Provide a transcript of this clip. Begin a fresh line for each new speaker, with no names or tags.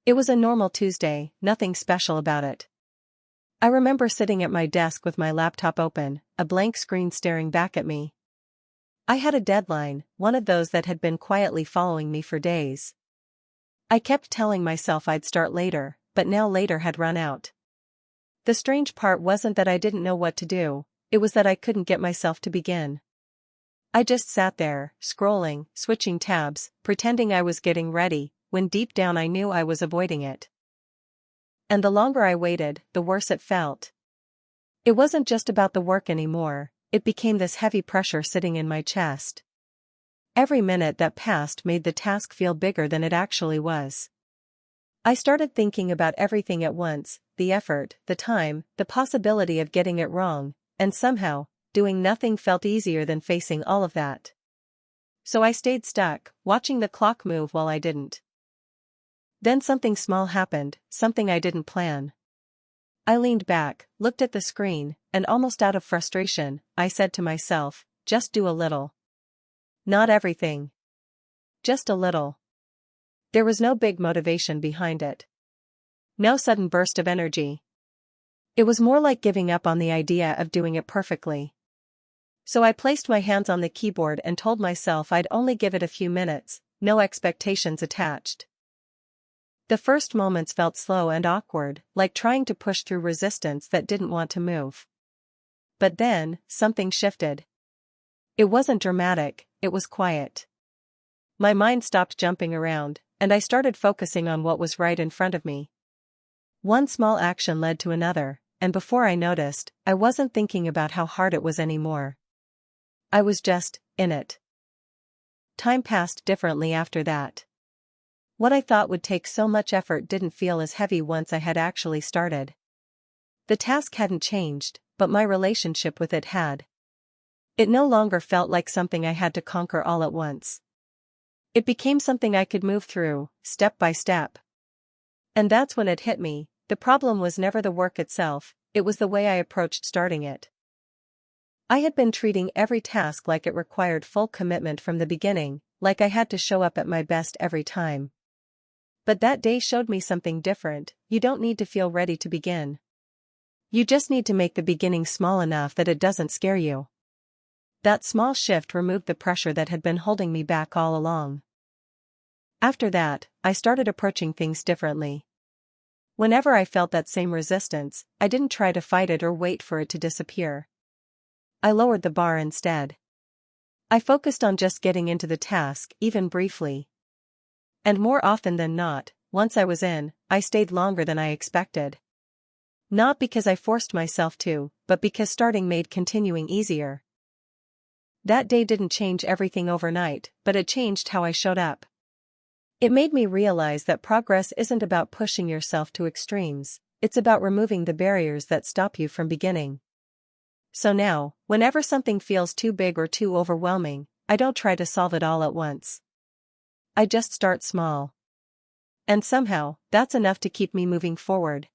It was a normal Tuesday, nothing special about it. I remember sitting at my desk with my laptop open, a blank screen staring back at me. I had a deadline, one of those that had been quietly following me for days. I kept telling myself I'd start later, but now later had run out. The strange part wasn't that I didn't know what to do, it was that I couldn't get myself to begin. I just sat there, scrolling, switching tabs, pretending I was getting ready, when deep down I knew I was avoiding it. And the longer I waited, the worse it felt. It wasn't just about the work anymore, it became this heavy pressure sitting in my chest. Every minute that passed made the task feel bigger than it actually was. I started thinking about everything at once, the effort, the time, the possibility of getting it wrong, and somehow, doing nothing felt easier than facing all of that. So I stayed stuck, watching the clock move while I didn't. Then something small happened, something I didn't plan. I leaned back, looked at the screen, and almost out of frustration, I said to myself, just do a little. Not everything. Just a little. There was no big motivation behind it. No sudden burst of energy. It was more like giving up on the idea of doing it perfectly. So I placed my hands on the keyboard and told myself I'd only give it a few minutes, no expectations attached. The first moments felt slow and awkward, like trying to push through resistance that didn't want to move. But then, something shifted. It wasn't dramatic, it was quiet. My mind stopped jumping around, and I started focusing on what was right in front of me. One small action led to another, and before I noticed, I wasn't thinking about how hard it was anymore. I was just, in it. Time passed differently after that. What I thought would take so much effort didn't feel as heavy once I had actually started. The task hadn't changed, but my relationship with it had. It no longer felt like something I had to conquer all at once. It became something I could move through, step by step. And that's when it hit me, the problem was never the work itself, it was the way I approached starting it. I had been treating every task like it required full commitment from the beginning, like I had to show up at my best every time. But that day showed me something different, you don't need to feel ready to begin. You just need to make the beginning small enough that it doesn't scare you. That small shift removed the pressure that had been holding me back all along. After that, I started approaching things differently. Whenever I felt that same resistance, I didn't try to fight it or wait for it to disappear. I lowered the bar instead. I focused on just getting into the task, even briefly. And more often than not, once I was in, I stayed longer than I expected. Not because I forced myself to, but because starting made continuing easier. That day didn't change everything overnight, but it changed how I showed up. It made me realize that progress isn't about pushing yourself to extremes, it's about removing the barriers that stop you from beginning. So now, whenever something feels too big or too overwhelming, I don't try to solve it all at once. I just start small. And somehow, that's enough to keep me moving forward.